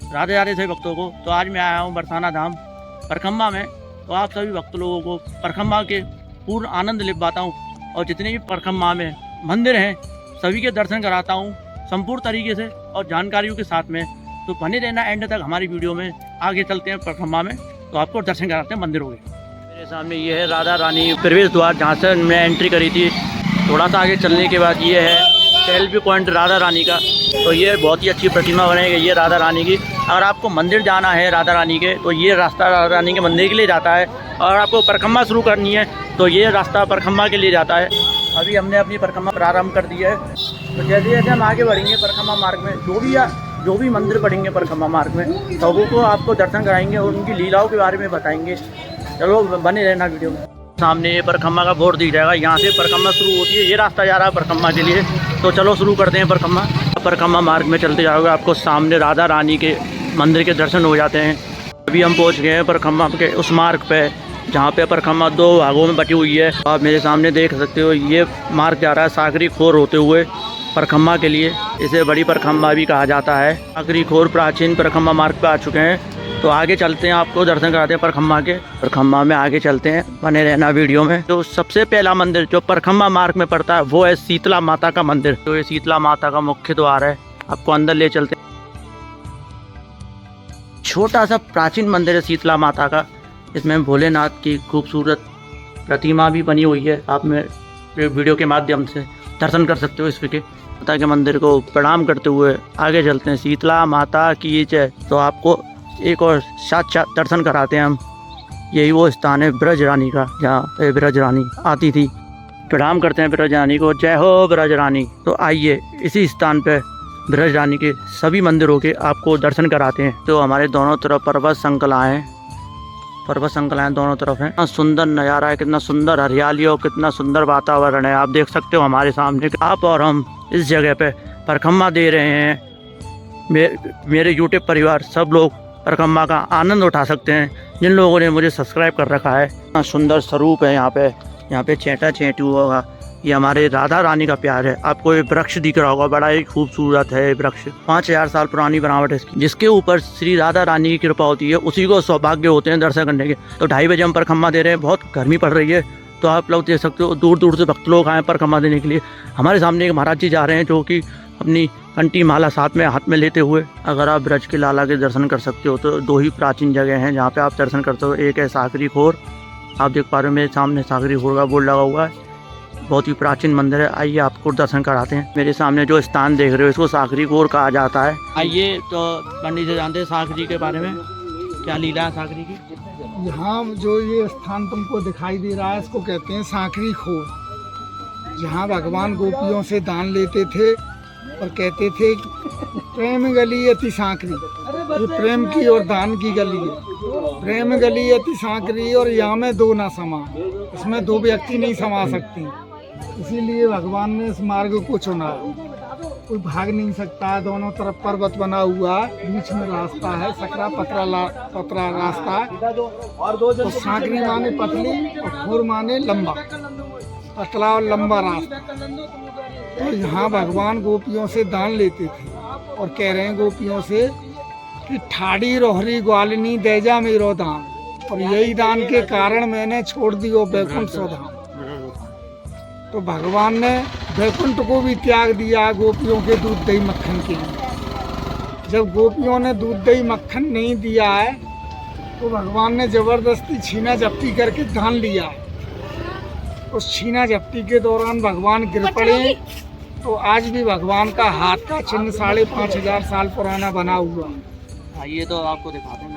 राधे राधे सभी भक्तों को। तो आज मैं आया हूँ बरसाना धाम परखम्मा में। तो आप सभी भक्त लोगों को परखम्मा के पूर्ण आनंद ले पाता हूँ और जितने भी परखम्मा में मंदिर हैं सभी के दर्शन कराता हूँ संपूर्ण तरीके से और जानकारियों के साथ में। तो बने रहना एंड तक हमारी वीडियो में। आगे चलते हैं परखम्मा में, तो आपको दर्शन कराते हैं मंदिरों के। मेरे सामने ये है राधा रानी प्रवेश द्वार, जहाँ से मैं एंट्री करी थी। थोड़ा सा आगे चलने के बाद ये है सेल्फी पॉइंट राधा रानी का। तो ये बहुत ही अच्छी प्रतिमा बनाई गई है राधा रानी की। अगर आपको मंदिर जाना है राधा रानी के तो ये रास्ता राधा रानी के मंदिर के लिए जाता है, और आपको परखम्मा शुरू करनी है तो ये रास्ता परखम्मा के लिए जाता है। अभी हमने अपनी परखम्मा प्रारंभ कर दी है। तो जैसे जैसे हम आगे बढ़ेंगे परखम्मा मार्ग में, जो भी मंदिर पड़ेंगे परखम्मा मार्ग में, सबों को आपको दर्शन कराएंगे और उनकी लीलाओं के बारे में बताएंगे। चलो बने रहना वीडियो में। सामने ये परखम्मा का बोर्ड दिख जाएगा, यहाँ से परखम्मा शुरू होती है। ये रास्ता जा रहा है परखम्मा के लिए। तो चलो शुरू करते हैं परखम्मा। परखम्मा मार्ग में चलते जाओगे आपको सामने राधा रानी के मंदिर के दर्शन हो जाते हैं। अभी हम पहुँच गए हैं परखम्मा के उस मार्ग पे जहाँ पे परखम्मा 2 भागों में बटी हुई है। आप मेरे सामने देख सकते हो ये मार्ग जा रहा है सागरी खोर होते हुए परखम्मा के लिए। इसे बड़ी परखम्मा भी कहा जाता है। सागरी खोर प्राचीन परखम्मा मार्ग पे आ चुके हैं। तो आगे चलते हैं, आपको दर्शन कराते हैं परखम्मा के। परखम्मा में आगे चलते हैं, बने रहना वीडियो में। तो सबसे पहला मंदिर जो परखम्मा मार्ग में पड़ता है वो है शीतला माता का मंदिर। तो ये शीतला माता का मुख्य द्वार है, आपको अंदर ले चलते हैं। छोटा सा प्राचीन मंदिर है शीतला माता का। इसमें भोलेनाथ की खूबसूरत प्रतिमा भी बनी हुई है। आप में वीडियो के माध्यम से दर्शन कर सकते हो इसके माता के मंदिर को प्रणाम करते हुए आगे चलते हैं। शीतला माता की जय। तो आपको एक और साक्षात दर्शन कराते हैं हम। यही वो स्थान है ब्रज रानी का, जहाँ ब्रज रानी आती थी। प्रणाम करते हैं ब्रज रानी को, जय हो ब्रज रानी। तो आइए इसी स्थान पे ब्रज रानी के सभी मंदिरों के आपको दर्शन कराते हैं। तो हमारे दोनों तरफ पर्वत श्रृंखलाएँ दोनों तरफ हैं। कितना सुंदर नज़ारा है, कितना सुंदर हरियाली और कितना सुंदर वातावरण है। आप देख सकते हो हमारे सामने। आप और हम इस जगह पे परखम्मा दे रहे हैं। मेरे यूट्यूब परिवार सब लोग परखम्मा का आनंद उठा सकते हैं, जिन लोगों ने मुझे सब्सक्राइब कर रखा है। इतना सुंदर स्वरूप है यहाँ पे चेटा चेटू होगा। ये हमारे राधा रानी का प्यार है। आपको ये वृक्ष दिख रहा होगा, बड़ा ही खूबसूरत है ये वृक्ष। 5000 साल पुरानी बनावट है इसकी, जिसके ऊपर श्री राधा रानी की कृपा होती है उसी को सौभाग्य होते हैं दर्शन करने के। तो 2:30 बजे हम परखम्मा दे रहे हैं। बहुत गर्मी पड़ रही है, तो आप लोग देख सकते हो दूर दूर से भक्त लोग आए परखम्मा देने के लिए। हमारे सामने एक महाराज जी जा रहे हैं जो कि अपनी कंठी माला साथ में हाथ में लेते हुए। अगर आप ब्रज के लाला के दर्शन कर सकते हो तो 2 ही प्राचीन जगह हैं जहाँ पे आप दर्शन करते हो। एक है सागरी खोर, आप देख पा रहे हो मेरे सामने सागरी खोर का बोर्ड लगा हुआ है। बहुत ही प्राचीन मंदिर है। आइए आपको दर्शन कराते हैं। मेरे सामने जो स्थान देख रहे हो इसको सागरी खोर कहा जाता है। आइए तो पंडित जी जानते हैं सागरी के बारे में, क्या लीला है सागरी की। यहाँ जो ये स्थान तुमको दिखाई दे रहा है इसको कहते हैं सागरी खोर, जहाँ भगवान गोपियों से दान लेते थे और कहते थे प्रेम गली अति सांकरी। ये प्रेम की और दान की गली है। प्रेम गली अति सांकरी और यहाँ में 2 ना समा, इसमें 2 व्यक्ति नहीं समा सकती। इसीलिए भगवान ने इस मार्ग को चुना। कोई भाग नहीं सकता। दोनों तरफ पर्वत बना हुआ, बीच में रास्ता है, सकरा पतरा रास्ता है। तो सांकरी माने पतली और खोर माने लंबा, पतला और लंबा रास्ता। तो यहाँ भगवान गोपियों से दान लेते थे और कह रहे हैं गोपियों से कि ठाड़ी रोहरी ग्वालिनी देजा मेरो दान, और यही दान के कारण मैंने छोड़ दियो बैकुंठ स्वधाम। तो भगवान ने बैकुंठ को भी त्याग दिया गोपियों के दूध दही मक्खन के लिए। जब गोपियों ने दूध दही मक्खन नहीं दिया है तो भगवान ने जबरदस्ती छीना झपटी करके दान लिया है। उस छीना झपटी के दौरान भगवान गिर पड़े। तो आज भी भगवान का हाथ का चिन्ह 5500 साल पुराना बना हुआ है। ये तो आपको दिखाते हैं।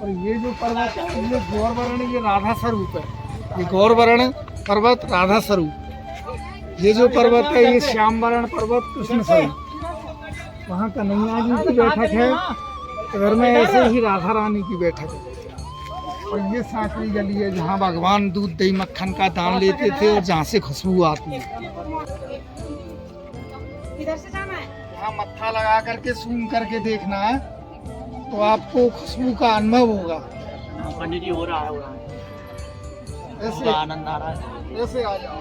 और ये जो पर्वत है ये गौरवर्ण, ये राधा स्वरूप है। ये गौरवर्ण पर्वत राधा स्वरूप। ये जो पर्वत है ये श्यामवर्ण पर्वत कृष्ण स्वरूप। वहाँ कन्हैया जी की बैठक है, इधर में ऐसे ही राधा रानी की बैठक है। और ये साकरी गली है जहाँ भगवान दूध दही मक्खन का दान लेते थे और जहाँ से खुशबू आती है। यहाँ मत्था लगा करके सूंघ करके देखना है तो आपको खुशबू का अनुभव होगा। पंडित जी हो रहा है, ऐसे आनंद आ रहा है। ऐसे आ जाओ।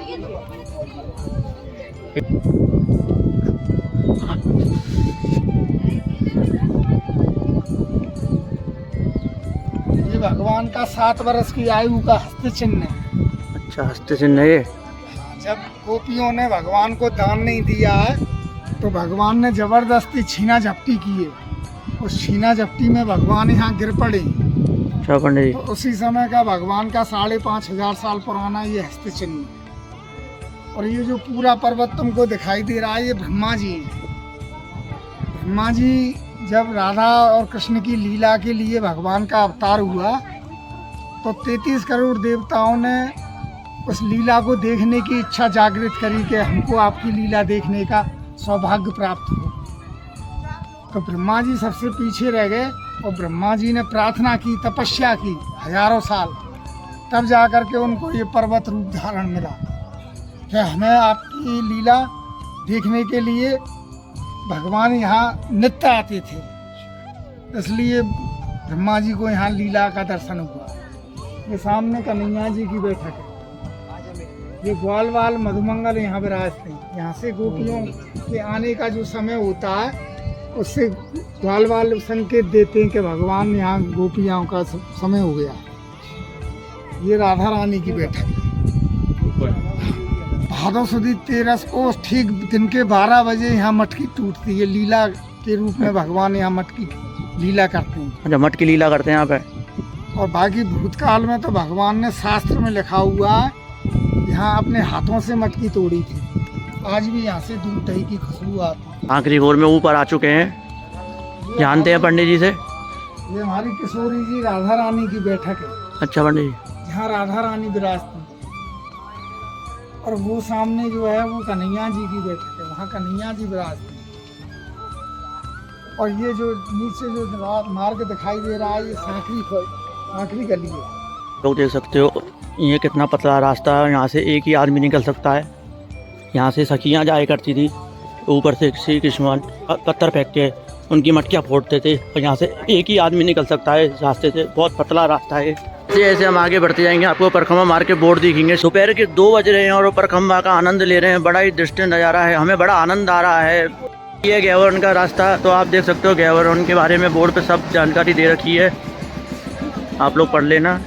भगवान का 7 वर्ष की आयु का हस्त चिन्ह है। अच्छा, हस्त चिन्ह है ये। जब गोपियों ने भगवान को दान नहीं दिया है तो भगवान ने जबरदस्ती छीना झपटी की है। उस छीना झपटी में भगवान यहाँ गिर पड़े। अच्छा पंडित जी। तो उसी समय का भगवान का 5,500 साल पुराना ये हस्त चिन्ह है। और ये जो पूरा पर्वत तुमको दिखाई दे रहा है ये ब्रह्मा जी है। ब्रह्मा जी जब राधा और कृष्ण की लीला के लिए भगवान का अवतार हुआ तो 33 करोड़ देवताओं ने उस लीला को देखने की इच्छा जागृत करी कि हमको आपकी लीला देखने का सौभाग्य प्राप्त हो। तो ब्रह्मा जी सबसे पीछे रह गए और ब्रह्मा जी ने प्रार्थना की, तपस्या की हजारों साल, तब जा कर के उनको ये पर्वत रूप धारण मिला कि हमें आपकी लीला देखने के लिए भगवान यहाँ नित्य आते थे। इसलिए ब्रह्मा जी को यहाँ लीला का दर्शन हुआ। ये सामने कन्हैया जी की बैठक है। ये ग्वाल वाल मधुमंगल यहाँ विराजते हैं। यहाँ से गोपियों के आने का जो समय होता है उससे ग्वाल वाल संकेत देते हैं कि भगवान यहाँ गोपियों का समय हो गया। ये राधा रानी की बैठक है। भादो सुदी 13 को ठीक दिन के 12 बजे यहाँ मटकी टूटती है। लीला के रूप में भगवान यहाँ मटकी लीला करते हैं। अच्छा, मटकी लीला करते हैं यहाँ पे। और बाकी भूतकाल में तो भगवान ने शास्त्र में लिखा हुआ है यहाँ अपने हाथों से मटकी तोड़ी थी। आज भी यहाँ से दूध दही की खुशबू आती है। आखिरी गोर में ऊपर आ चुके हैं, जानते हैं पंडित जी से। ये हमारी किशोरी जी राधा रानी की बैठक है। अच्छा पंडित जी। यहाँ राधा रानी विराजती है। और वो सामने जो है वो कन्हैया जी की बैठक है। वहाँ कन्हैया जी विराजती है। और ये जो नीचे जो मार्ग दिखाई दे रहा है ये सांकरी गली है। लोग देख सकते हो ये कितना पतला रास्ता है। यहाँ से एक ही आदमी निकल सकता है। यहाँ से सखियाँ जाया करती थी, ऊपर से श्री कृष्ण पत्थर फेंक के उनकी मटकियाँ फोड़ते थे। और यहाँ से एक ही आदमी निकल सकता है इस रास्ते से। बहुत पतला रास्ता है। जैसे हम आगे बढ़ते जाएंगे आपको परखम्बा मार के बोर्ड दिखेंगे। दोपहर के 2 बज रहे हैं और परखम्बा का आनंद ले रहे हैं। बड़ा ही दृष्टि नज़ारा है, हमें बड़ा आनंद आ रहा है। ये गैवरण का रास्ता तो आप देख सकते हो। गैवरण के बारे में बोर्ड पे सब जानकारी दे रखी है, आप लोग पढ़ लेना।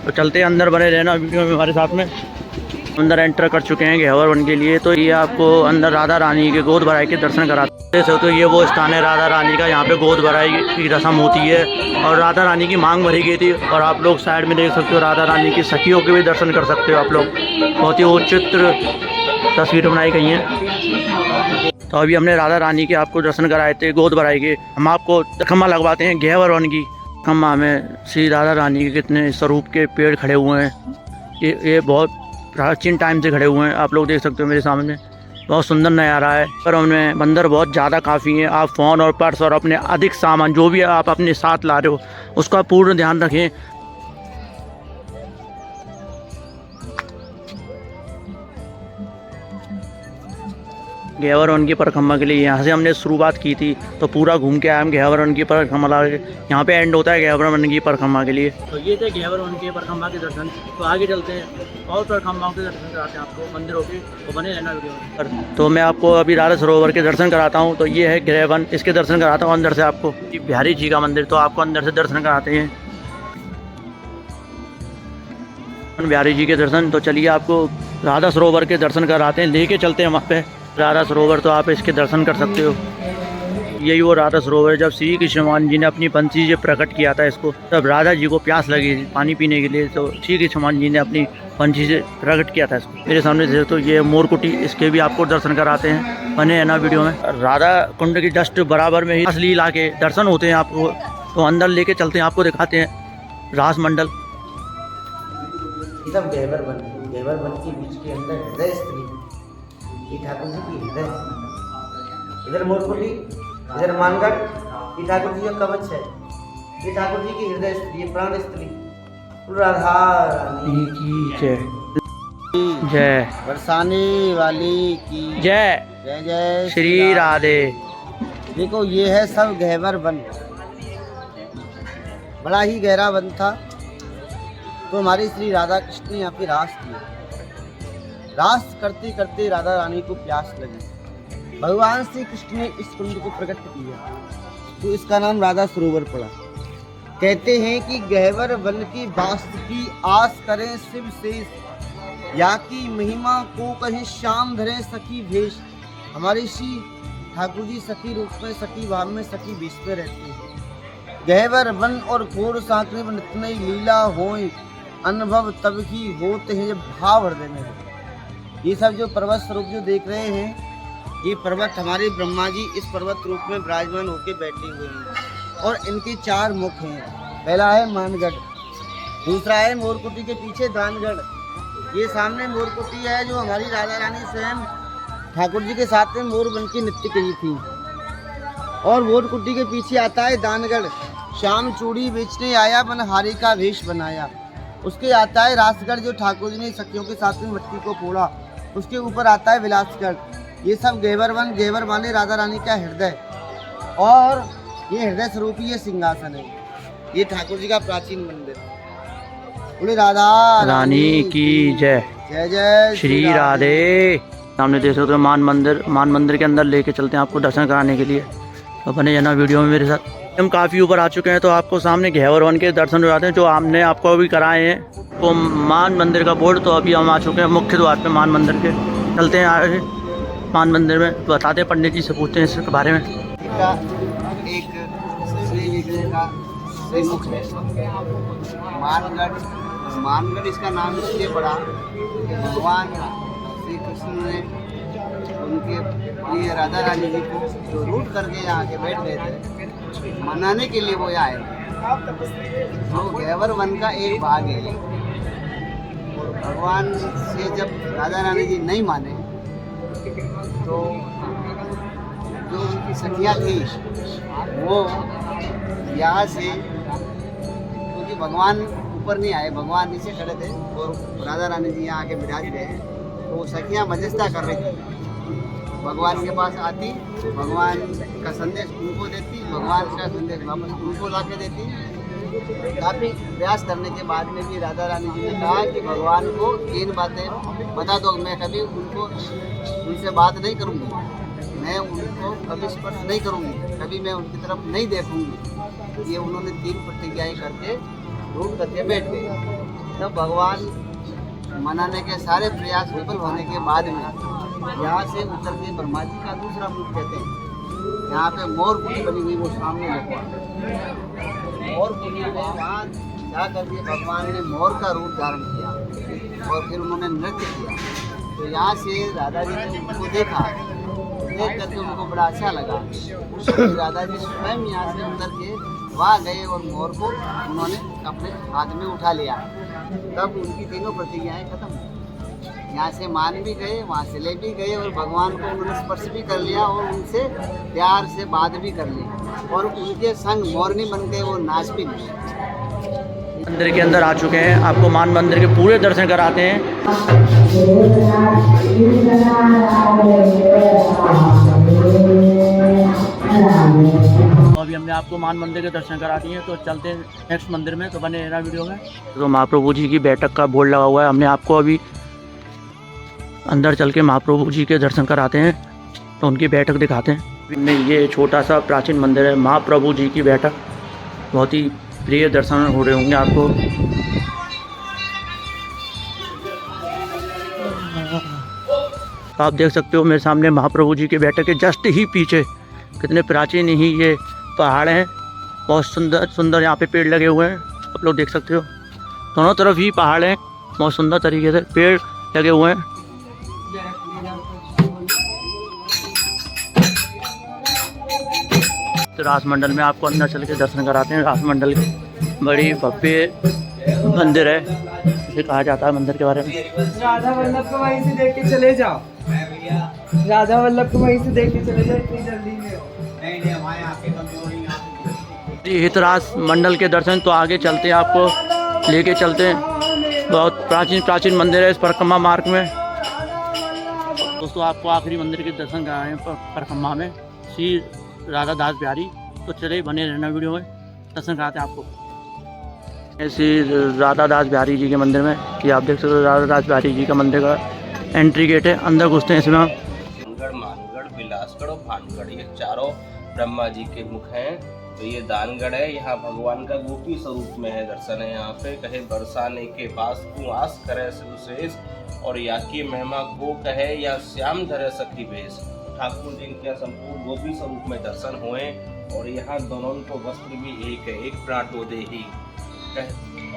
तो चलते हैं अंदर, बने रहना वीडियो में हमारे साथ में। अंदर एंटर कर चुके हैं गैवरण के लिए। तो ये आपको अंदर राधा रानी के गोद भराई के दर्शन कराते हैं। तो ये वो स्थान है राधा रानी का, यहाँ पे गोद भराई की रस्म होती है और राधा रानी की मांग भरी गई थी। और आप लोग साइड में देख सकते हो राधा रानी की सखियों के भी दर्शन कर सकते हो आप लोग। बहुत ही उचित्र तस्वीर बनाई गई हैं। तो अभी हमने राधा रानी के आपको दर्शन कराए थे, गोद भराई के। हम आपको खम्मा लगवाते हैं गैवरण की। खम्मा में श्री राधा रानी के कितने स्वरूप के पेड़ खड़े हुए हैं। ये बहुत प्राचीन टाइम से खड़े हुए हैं। आप लोग देख सकते हो मेरे सामने, बहुत सुंदर नज़ारा है। पर उनमें बंदर बहुत ज़्यादा काफ़ी हैं। आप फ़ोन और पर्स और अपने अधिक सामान जो भी आप अपने साथ ला रहे हो उसका पूर्ण ध्यान रखें। गैवरण की परिक्रमा के लिए यहाँ से हमने शुरुआत की थी। तो पूरा घूम के आए हम गैवरण की परिक्रमा ला के। यहाँ पे एंड होता है गैवरण की परिक्रमा के लिए। तो ये थे गैवरण की परिक्रमा के दर्शन। तो आगे चलते हैं और परिक्रमाओं के दर्शन कराते हैं आपको मंदिरों के। तो बने रहना वीडियो में। तो मैं आपको अभी राधा सरोवर के दर्शन कराता हूँ। तो ये है गृहवन, इसके दर्शन कराता हूँ अंदर से आपको। बिहारी जी का मंदिर, तो आपको अंदर से दर्शन कराते हैं बिहारी जी के दर्शन। तो चलिए आपको राधा सरोवर के दर्शन कराते हैं, लेके चलते हैं वहाँ पे राधा सरोवर। तो आप इसके दर्शन कर सकते हो। यही वो राधा सरोवर है जब श्री कृष्ण भगवान जी ने अपनी बंसी से प्रकट किया था इसको। तब राधा जी को प्यास लगी थी पानी पीने के लिए, तो श्री कृष्ण भगवान जी ने अपनी बंसी से प्रकट किया था इसको। मेरे सामने से तो ये मोरकुटी, इसके भी आपको दर्शन कराते हैं। बने है ना वीडियो में। राधा कुंड की जस्ट बराबर में ही रासलीला के दर्शन होते हैं आपको। तो अंदर लेके चलते हैं, आपको दिखाते हैं रास मंडल। सब गहवर बन के बीच के अंदर हृदय स्त्री, ये ठाकुर जी की हृदय। इधर मोरकुटी, इधर मानगढ़, ये ठाकुर जी का कवच है। ये ठाकुर जी की हृदय स्त्री, ये प्राण स्त्री राधा रानी की जय। जय बरसाने वाली की जय। जय जय श्री राधे। देखो ये है सब गहवर वन, बड़ा ही गहरा वन था। तो हमारी श्री राधा कृष्ण ने यहाँ पे रास किया। रास करते करते राधा रानी को प्यास लगी। भगवान श्री कृष्ण ने इस कुंड को प्रकट किया, तो इसका नाम राधा सरोवर पड़ा। कहते हैं कि गहवर वन की वास्तु की आस करें शिव शेष, या की महिमा को कहीं शाम धरे सखी भेष। हमारे श्री ठाकुर जी सखी रूप में, सखी भाव में, सखी भेष में रहते हैं। गहवर वन और घोर सांकरे वन इतने लीला होए, अनुभव तब ही होते हैं जब भाव हृदय में हो। ये सब जो पर्वत स्वरूप जो देख रहे हैं, ये पर्वत हमारे ब्रह्मा जी इस पर्वत रूप में विराजमान होकर बैठे हुए हैं और इनके 4 मुख हैं। पहला है मानगढ़, दूसरा है मोरकुटी के पीछे दानगढ़, ये सामने मोरकुटी है जो हमारी राधा रानी स्वयं ठाकुर जी के साथ में मोर बन के नृत्य करी थी। और मोरकुटी के पीछे आता है दानगढ़, श्याम चूड़ी बेचने आया बनहारी का वेश बनाया। उसके आता है रासगढ़ जो ठाकुर जी ने सखियों के साथ में मटकी को फोड़ा। उसके ऊपर आता है विलासगढ़। ये सब गहवर वन, गहवर माने राधा रानी का हृदय, और ये हृदय स्वरूप ही ये सिंहासन है। ये ठाकुर जी का प्राचीन मंदिर। बोले राधा रानी की जय। जय जय श्री राधे। सामने देख सकते हो मान मंदिर के अंदर लेके चलते हैं आपको दर्शन कराने के लिए। तो बने जाना वीडियो में मेरे साथ। हम काफ़ी ऊपर आ चुके हैं, तो आपको सामने गहवर वन के दर्शन हो जाते हैं जो हमने आपको अभी कराए हैं। तो मान मंदिर का बोर्ड, तो अभी हम आ चुके हैं मुख्य द्वार पे मान मंदिर के। चलते हैं आगे मान मंदिर में, बताते हैं, पंडित जी से पूछते हैं इसके बारे में। एक श्री विग्रह का श्रीमुख है मानगढ़ इसका नाम इसलिए पड़ा कि भगवान श्री कृष्ण ने उनके प्रिय राधा रानी जी को जो रूट करके यहाँ के बैठ गए थे, मनाने के लिए वो आए। तो गहवर वन का एक भाग है। और भगवान से जब राधा रानी जी नहीं माने, तो जो उनकी सखियाँ थी वो यहाँ से, क्योंकि भगवान ऊपर नहीं आए, भगवान नीचे खड़े थे और राधा रानी जी यहाँ आके विराज गए, तो वो सखियाँ मध्यस्थता कर रही थी। भगवान के पास आती, भगवान का संदेश उनको देती, भगवान का संदेश वापस उनको ला के देती। काफ़ी प्रयास करने के बाद में भी राधा रानी जी ने कहा कि भगवान को 3 बातें बता दो, मैं कभी उनसे बात नहीं करूँगी, मैं उनको कभी स्पर्श नहीं करूँगी, कभी मैं उनकी तरफ नहीं देखूँगी। ये उन्होंने 3 प्रतिज्ञाएँ करके रूट करके बैठ गए। तब भगवान मनाने के सारे प्रयास विफल होने के बाद में यहाँ से उतर के ब्रह्मा जी का दूसरा मुख कहते हैं, यहाँ पे मोर कुटी बनी हुई वो सामने लगवा, मोर कुटी में वहाँ जा करके भगवान ने मोर का रूप धारण किया और फिर उन्होंने नृत्य किया। तो यहाँ से राधा जी ने उनको देखा, देख करके उनको बड़ा अच्छा लगा। तो राधा जी स्वयं यहाँ से उतर के वहाँ गए और मोर को उन्होंने अपने हाथ में उठा लिया। तब उनकी तीनों प्रतिज्ञाएँ खत्म हुई। यहाँ से मान भी गए, वहाँ से ले भी गए और भगवान को उन्होंने स्पर्श भी कर लिया और उनसे प्यार से बात भी कर ली और उनके संग मोरनी बन के वो नाच भी लिए। मंदिर के अंदर आ चुके हैं, आपको मान मंदिर के पूरे दर्शन कराते हैं। तो अभी हमने आपको मान मंदिर के दर्शन करा दिए हैं, तो चलते हैं नेक्स्ट मंदिर में। तो बने रहना वीडियो में। तो महाप्रभु जी की बैठक का बोर्ड लगा हुआ है, हमने आपको अभी अंदर चल के महाप्रभु जी के दर्शन कराते हैं, तो उनकी बैठक दिखाते हैं। में ये छोटा सा प्राचीन मंदिर है, महाप्रभु जी की बैठक, बहुत ही प्रिय दर्शन हो रहे होंगे आपको। आप देख सकते हो मेरे सामने महाप्रभु जी की बैठक के जस्ट ही पीछे कितने प्राचीन ही ये पहाड़ हैं, बहुत सुंदर सुंदर यहाँ पे पेड़ लगे हुए हैं, आप लोग देख सकते हो। दोनों तरफ ही पहाड़ हैं, बहुत सुंदर तरीके से पेड़ लगे हुए हैं। तो रासमंडल में आपको अंदर चल के दर्शन कराते हैं। रासमंडल की बड़ी भव्य मंदिर है, इसे कहा जाता है मंदिर के बारे में। राधा वल्लभ को वहीं से देख के चले जाओ, राधा वल्लभ को वहीं से देख के चले जाओ, इतनी जल्दी में। हितरास मंडल के दर्शन तो आगे चलते हैं, आपको लेके चलते हैं। बहुत प्राचीन मंदिर है इस परिक्रमा मार्ग में। दोस्तों आपको आखिरी मंदिर के दर्शन कराए हैं परिक्रमा में, श्री राधा दास बिहारी। तो चले बने रहना वीडियो में, दर्शन कराते हैं आपको ऐसे राधा दास बिहारी जी के मंदिर में। कि आप देख सकते हो राधा दास बिहारी जी का मंदिर का एंट्री गेट है, अंदर घुसते हैं इसमें। मानगढ़, विलासगढ़ और भानगढ़, ये चारों ब्रह्मा जी के मुख हैं। तो ये दानगढ़ है, यहाँ भगवान का गोपी स्वरूप में है दर्शन है। यहाँ पे कहे बरसाने के बास को आस करे विशेष, और या की महिमा को कहे या श्याम धरे सखी भेष। ठाकुर जी के संपूर्ण गोपी स्वरूप में दर्शन हुए, और यहाँ दोनों को वस्त्र भी एक है, एक प्राटो देही।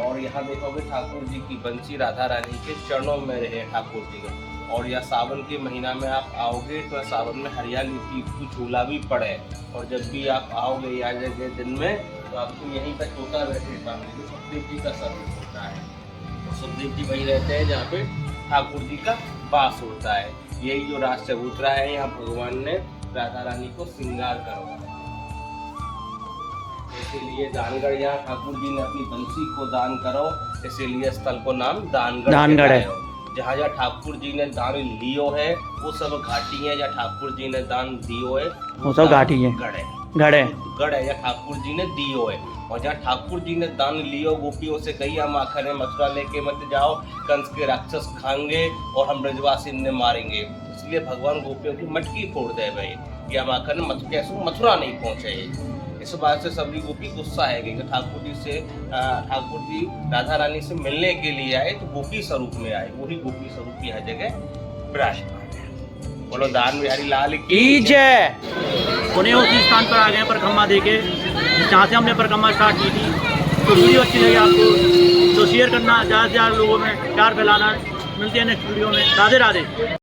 और यहाँ देखोगे ठाकुर जी की बंसी राधा रानी के चरणों में रहे ठाकुर जी का। और यह सावन के महीना में आप आओगे तो सावन में हरियाली की झूला भी पड़े, और जब भी आप आओगे या जगह दिन में तो आपको यहीं पर तोता बैठे पाएंगे, जो सुखदेव जी का सर्विस होता है। तो सुखदेव जी वहीं रहते हैं जहाँ पे ठाकुर जी का वास होता है। यही जो राज चबूतरा है, यहाँ भगवान ने राधा रानी को श्रृंगार करवाया। इसीलिए दानगढ़, यहाँ ठाकुर जी ने अपनी बंसी को दान करो, इसीलिए स्थल को नाम दानगढ़ है। जहाँ जहाँ ठाकुर जी ने दान लियो है वो सब घाटी है, जहाँ ठाकुर जी ने दान दियो है वो सब घाटी है, गढ़ है, या ठाकुर जी ने दियो है। और जहाँ ठाकुर जी ने दान लियो, गोपियों से कही हम आखिर मथुरा लेके मत जाओ, कंस के राक्षस खाएंगे और हम ब्रजवासी ने मारेंगे। इसलिए भगवान गोपियों की मटकी फोड़ दे भाई कि हम आखिर मथुरा नहीं पहुंचे। इस बात से सभी गोपी गुस्सा है कि ठाकुर जी राधा रानी से मिलने के लिए आए तो गोपी स्वरूप में आए, वही गोपी स्वरूप की हर जगह विराजमान है। बोलो दान बिहारी लाल की जय। उन्हें उसी स्थान पर आ गए परिक्रमा देके जहाँ से हमने परिक्रमा स्टार्ट की थी। तो वीडियो अच्छी लगी आपको तो शेयर करना, ज़्यादा से ज़्यादा लोगों में प्यार फैलाना। मिलते हैं नेक्स्ट वीडियो में। राधे राधे।